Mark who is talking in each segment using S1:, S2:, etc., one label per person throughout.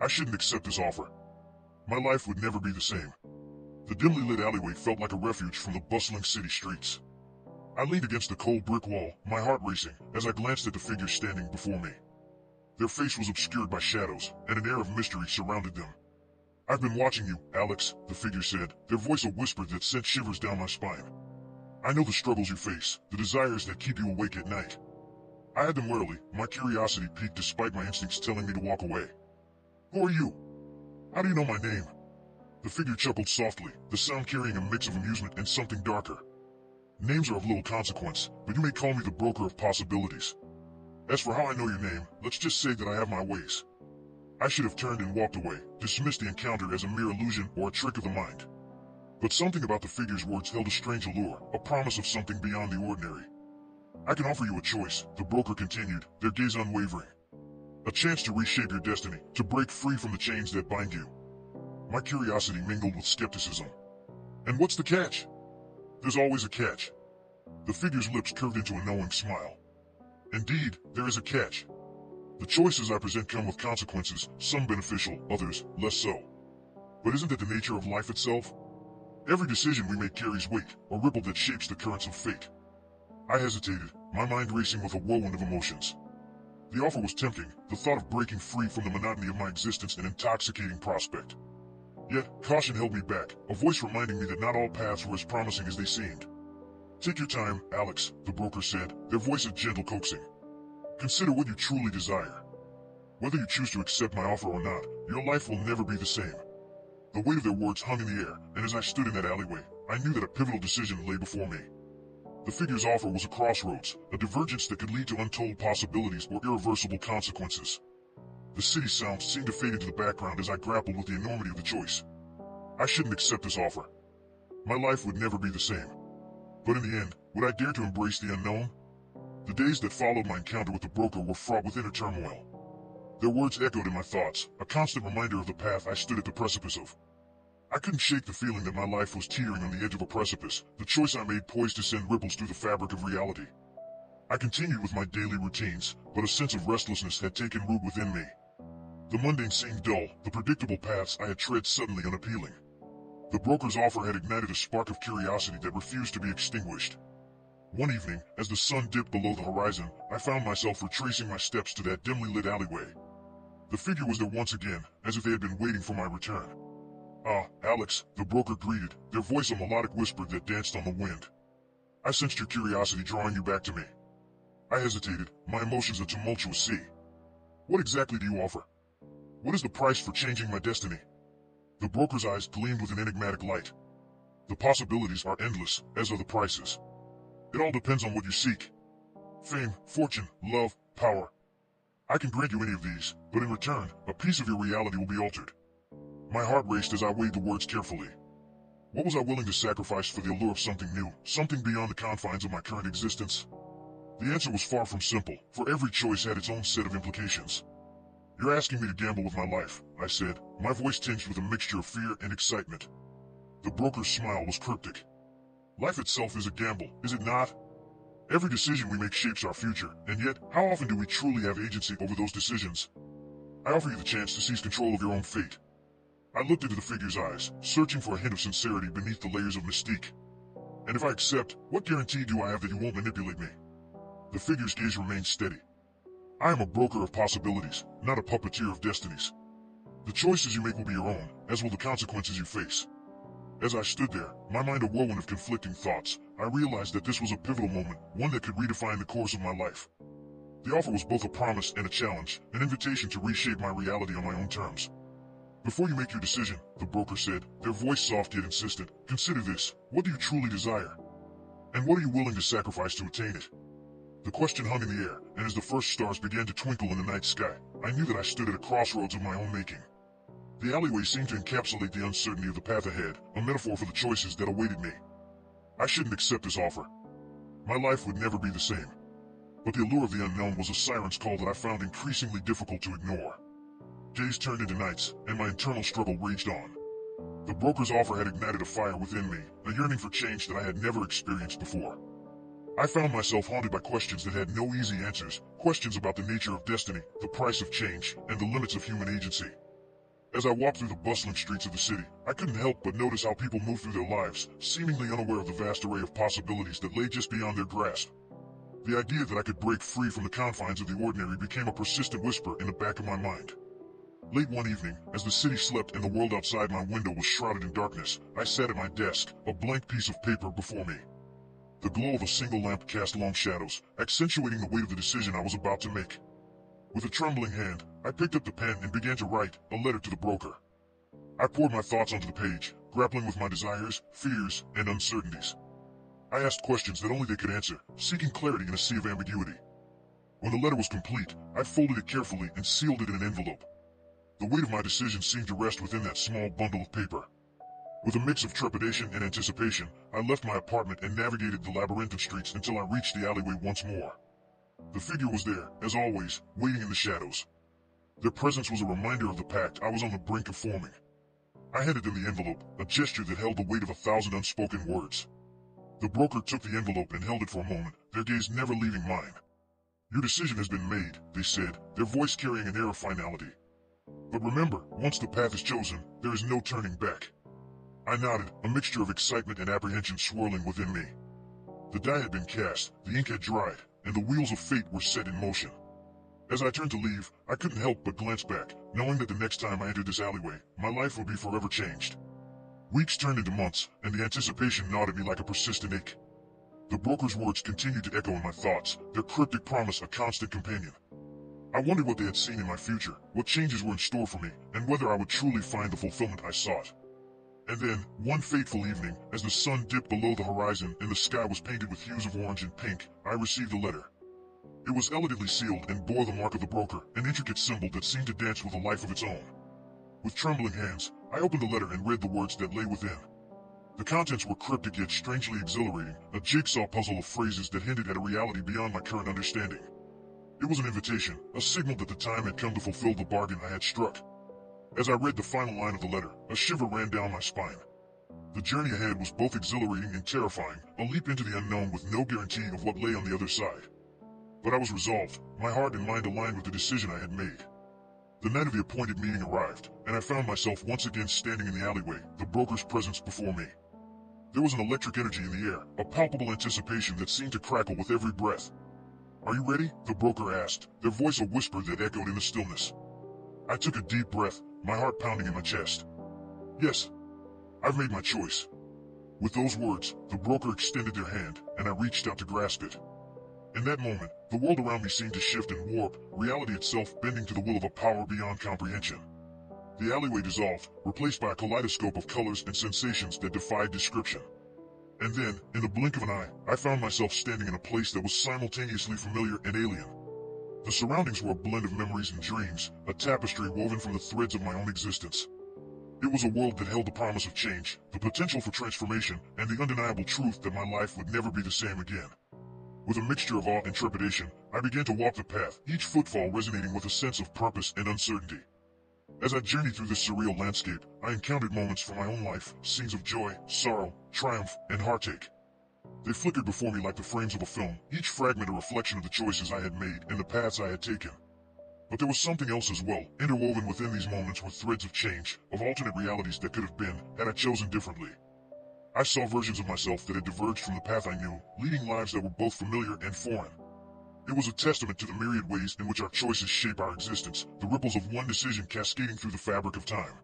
S1: I shouldn't accept this offer. My life would never be the same. The dimly lit alleyway felt like a refuge from the bustling city streets. I leaned against the cold brick wall, my heart racing, as I glanced at the figures standing before me. Their face was obscured by shadows, and an air of mystery surrounded them. "I've been watching you, Alex," the figure said, their voice a whisper that sent shivers down my spine. "I know the struggles you face, the desires that keep you awake at night." I had them warily, my curiosity piqued despite my instincts telling me to walk away. "Who are you? How do you know my name?" The figure chuckled softly, the sound carrying a mix of amusement and something darker. "Names are of little consequence, but you may call me the broker of possibilities. As for how I know your name, let's just say that I have my ways." I should have turned and walked away, dismissed the encounter as a mere illusion or a trick of the mind. But something about the figure's words held a strange allure, a promise of something beyond the ordinary. "I can offer you a choice," the broker continued, their gaze unwavering. "A chance to reshape your destiny, to break free from the chains that bind you." My curiosity mingled with skepticism. "And what's the catch?" "There's always a catch." The figure's lips curved into a knowing smile. "Indeed, there is a catch. The choices I present come with consequences, some beneficial, others less so. But isn't that the nature of life itself? Every decision we make carries weight, a ripple that shapes the currents of fate." I hesitated, my mind racing with a whirlwind of emotions. The offer was tempting, the thought of breaking free from the monotony of my existence an intoxicating prospect. Yet, caution held me back, a voice reminding me that not all paths were as promising as they seemed. "Take your time, Alex," the broker said, their voice a gentle coaxing. "Consider what you truly desire. Whether you choose to accept my offer or not, your life will never be the same." The weight of their words hung in the air, and as I stood in that alleyway, I knew that a pivotal decision lay before me. The figure's offer was a crossroads, a divergence that could lead to untold possibilities or irreversible consequences. The city sounds seemed to fade into the background as I grappled with the enormity of the choice. I shouldn't accept this offer. My life would never be the same. But in the end, would I dare to embrace the unknown? The days that followed my encounter with the broker were fraught with inner turmoil. Their words echoed in my thoughts, a constant reminder of the path I stood at the precipice of. I couldn't shake the feeling that my life was teetering on the edge of a precipice, the choice I made poised to send ripples through the fabric of reality. I continued with my daily routines, but a sense of restlessness had taken root within me. The mundane seemed dull, the predictable paths I had tread suddenly unappealing. The broker's offer had ignited a spark of curiosity that refused to be extinguished. One evening, as the sun dipped below the horizon, I found myself retracing my steps to that dimly lit alleyway. The figure was there once again, as if they had been waiting for my return. "Ah, Alex," the broker greeted, their voice a melodic whisper that danced on the wind. "I sensed your curiosity drawing you back to me." I hesitated, my emotions a tumultuous sea. "What exactly do you offer? What is the price for changing my destiny?" The broker's eyes gleamed with an enigmatic light. "The possibilities are endless, as are the prices. It all depends on what you seek. Fame, fortune, love, power. I can grant you any of these, but in return, a piece of your reality will be altered." My heart raced as I weighed the words carefully. What was I willing to sacrifice for the allure of something new, something beyond the confines of my current existence? The answer was far from simple, for every choice had its own set of implications. "You're asking me to gamble with my life," I said, my voice tinged with a mixture of fear and excitement. The broker's smile was cryptic. "Life itself is a gamble, is it not? Every decision we make shapes our future, and yet, how often do we truly have agency over those decisions? I offer you the chance to seize control of your own fate." I looked into the figure's eyes, searching for a hint of sincerity beneath the layers of mystique. "And if I accept, what guarantee do I have that you won't manipulate me?" The figure's gaze remained steady. "I am a broker of possibilities, not a puppeteer of destinies. The choices you make will be your own, as will the consequences you face." As I stood there, my mind a whirlwind of conflicting thoughts, I realized that this was a pivotal moment, one that could redefine the course of my life. The offer was both a promise and a challenge, an invitation to reshape my reality on my own terms. "Before you make your decision," the broker said, their voice soft yet insistent, "consider this. What do you truly desire? And what are you willing to sacrifice to attain it?" The question hung in the air, and as the first stars began to twinkle in the night sky, I knew that I stood at a crossroads of my own making. The alleyway seemed to encapsulate the uncertainty of the path ahead, a metaphor for the choices that awaited me. I shouldn't accept this offer. My life would never be the same. But the allure of the unknown was a siren's call that I found increasingly difficult to ignore. Days turned into nights, and my internal struggle raged on. The broker's offer had ignited a fire within me, a yearning for change that I had never experienced before. I found myself haunted by questions that had no easy answers, questions about the nature of destiny, the price of change, and the limits of human agency. As I walked through the bustling streets of the city, I couldn't help but notice how people moved through their lives, seemingly unaware of the vast array of possibilities that lay just beyond their grasp. The idea that I could break free from the confines of the ordinary became a persistent whisper in the back of my mind. Late one evening, as the city slept and the world outside my window was shrouded in darkness, I sat at my desk, a blank piece of paper before me. The glow of a single lamp cast long shadows, accentuating the weight of the decision I was about to make. With a trembling hand, I picked up the pen and began to write a letter to the broker. I poured my thoughts onto the page, grappling with my desires, fears, and uncertainties. I asked questions that only they could answer, seeking clarity in a sea of ambiguity. When the letter was complete, I folded it carefully and sealed it in an envelope. The weight of my decision seemed to rest within that small bundle of paper. With a mix of trepidation and anticipation, I left my apartment and navigated the labyrinthine streets until I reached the alleyway once more. The figure was there, as always, waiting in the shadows. Their presence was a reminder of the pact I was on the brink of forming. I handed them the envelope, a gesture that held the weight of 1,000 unspoken words. The broker took the envelope and held it for a moment, their gaze never leaving mine. "Your decision has been made," they said, their voice carrying an air of finality. "But remember, once the path is chosen, there is no turning back." I nodded, a mixture of excitement and apprehension swirling within me. The die had been cast, the ink had dried, and the wheels of fate were set in motion. As I turned to leave, I couldn't help but glance back, knowing that the next time I entered this alleyway, my life would be forever changed. Weeks turned into months, and the anticipation gnawed at me like a persistent ache. The broker's words continued to echo in my thoughts, their cryptic promise a constant companion. I wondered what they had seen in my future, what changes were in store for me, and whether I would truly find the fulfillment I sought. And then, one fateful evening, as the sun dipped below the horizon and the sky was painted with hues of orange and pink, I received a letter. It was elegantly sealed and bore the mark of the broker, an intricate symbol that seemed to dance with a life of its own. With trembling hands, I opened the letter and read the words that lay within. The contents were cryptic yet strangely exhilarating, a jigsaw puzzle of phrases that hinted at a reality beyond my current understanding. It was an invitation, a signal that the time had come to fulfill the bargain I had struck. As I read the final line of the letter, a shiver ran down my spine. The journey ahead was both exhilarating and terrifying, a leap into the unknown with no guarantee of what lay on the other side. But I was resolved, my heart and mind aligned with the decision I had made. The night of the appointed meeting arrived, and I found myself once again standing in the alleyway, the broker's presence before me. There was an electric energy in the air, a palpable anticipation that seemed to crackle with every breath. "Are you ready?" the broker asked, their voice a whisper that echoed in the stillness. I took a deep breath, my heart pounding in my chest. "Yes, I've made my choice." With those words, the broker extended their hand, and I reached out to grasp it. In that moment, the world around me seemed to shift and warp, reality itself bending to the will of a power beyond comprehension. The alleyway dissolved, replaced by a kaleidoscope of colors and sensations that defied description. And then, in the blink of an eye, I found myself standing in a place that was simultaneously familiar and alien. The surroundings were a blend of memories and dreams, a tapestry woven from the threads of my own existence. It was a world that held the promise of change, the potential for transformation, and the undeniable truth that my life would never be the same again. With a mixture of awe and trepidation, I began to walk the path, each footfall resonating with a sense of purpose and uncertainty. As I journeyed through this surreal landscape, I encountered moments from my own life, scenes of joy, sorrow, triumph, and heartache. They flickered before me like the frames of a film, each fragment a reflection of the choices I had made and the paths I had taken. But there was something else as well, interwoven within these moments were threads of change, of alternate realities that could have been, had I chosen differently. I saw versions of myself that had diverged from the path I knew, leading lives that were both familiar and foreign. It was a testament to the myriad ways in which our choices shape our existence, the ripples of one decision cascading through the fabric of time.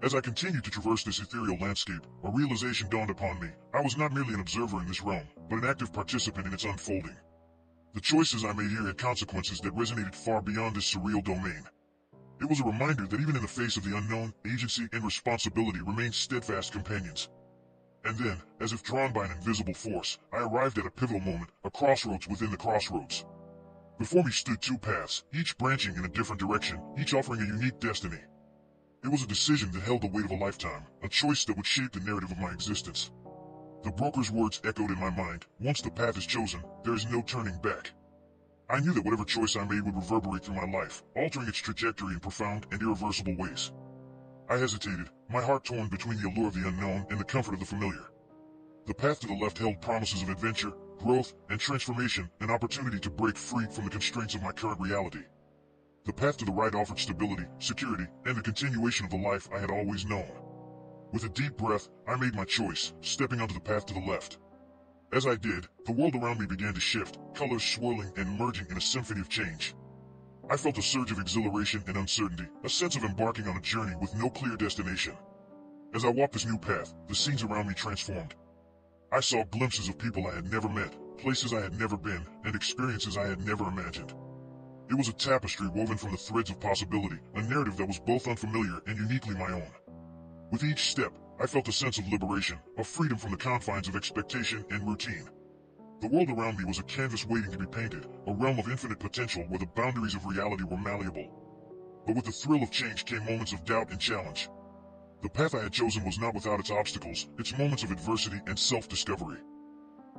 S1: As I continued to traverse this ethereal landscape, a realization dawned upon me. I was not merely an observer in this realm, but an active participant in its unfolding. The choices I made here had consequences that resonated far beyond this surreal domain. It was a reminder that even in the face of the unknown, agency and responsibility remain steadfast companions. And then, as if drawn by an invisible force, I arrived at a pivotal moment, a crossroads within the crossroads. Before me stood two paths, each branching in a different direction, each offering a unique destiny. It was a decision that held the weight of a lifetime, a choice that would shape the narrative of my existence. The broker's words echoed in my mind, once the path is chosen, there is no turning back. I knew that whatever choice I made would reverberate through my life, altering its trajectory in profound and irreversible ways. I hesitated, my heart torn between the allure of the unknown and the comfort of the familiar. The path to the left held promises of adventure, growth, and transformation, an opportunity to break free from the constraints of my current reality. The path to the right offered stability, security, and the continuation of the life I had always known. With a deep breath, I made my choice, stepping onto the path to the left. As I did, the world around me began to shift, colors swirling and merging in a symphony of change. I felt a surge of exhilaration and uncertainty, a sense of embarking on a journey with no clear destination. As I walked this new path, the scenes around me transformed. I saw glimpses of people I had never met, places I had never been, and experiences I had never imagined. It was a tapestry woven from the threads of possibility, a narrative that was both unfamiliar and uniquely my own. With each step, I felt a sense of liberation, of freedom from the confines of expectation and routine. The world around me was a canvas waiting to be painted, a realm of infinite potential where the boundaries of reality were malleable. But with the thrill of change came moments of doubt and challenge. The path I had chosen was not without its obstacles, its moments of adversity and self-discovery.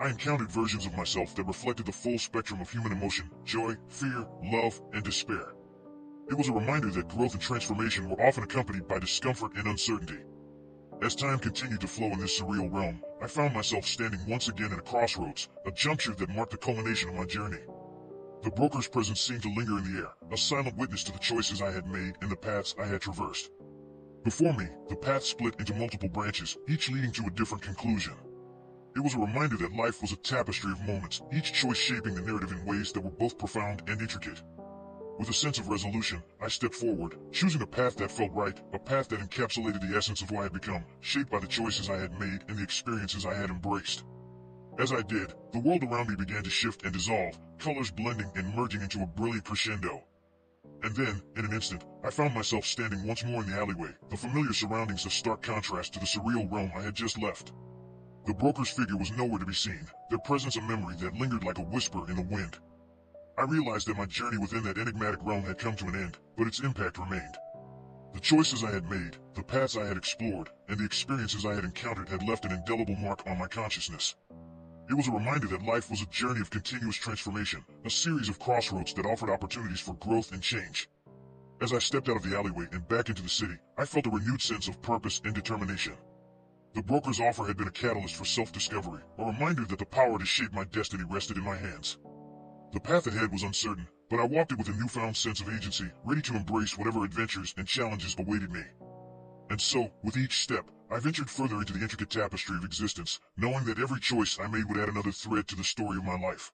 S1: I encountered versions of myself that reflected the full spectrum of human emotion, joy, fear, love, and despair. It was a reminder that growth and transformation were often accompanied by discomfort and uncertainty. As time continued to flow in this surreal realm, I found myself standing once again at a crossroads, a juncture that marked the culmination of my journey. The broker's presence seemed to linger in the air, a silent witness to the choices I had made and the paths I had traversed. Before me, the path split into multiple branches, each leading to a different conclusion. It was a reminder that life was a tapestry of moments, each choice shaping the narrative in ways that were both profound and intricate. With a sense of resolution, I stepped forward, choosing a path that felt right, a path that encapsulated the essence of who I had become, shaped by the choices I had made and the experiences I had embraced. As I did, the world around me began to shift and dissolve, colors blending and merging into a brilliant crescendo. And then, in an instant, I found myself standing once more in the alleyway, the familiar surroundings a stark contrast to the surreal realm I had just left. The broker's figure was nowhere to be seen, their presence a memory that lingered like a whisper in the wind. I realized that my journey within that enigmatic realm had come to an end, but its impact remained. The choices I had made, the paths I had explored, and the experiences I had encountered had left an indelible mark on my consciousness. It was a reminder that life was a journey of continuous transformation, a series of crossroads that offered opportunities for growth and change. As I stepped out of the alleyway and back into the city, I felt a renewed sense of purpose and determination. The broker's offer had been a catalyst for self-discovery, a reminder that the power to shape my destiny rested in my hands. The path ahead was uncertain, but I walked it with a newfound sense of agency, ready to embrace whatever adventures and challenges awaited me. And so, with each step, I ventured further into the intricate tapestry of existence, knowing that every choice I made would add another thread to the story of my life.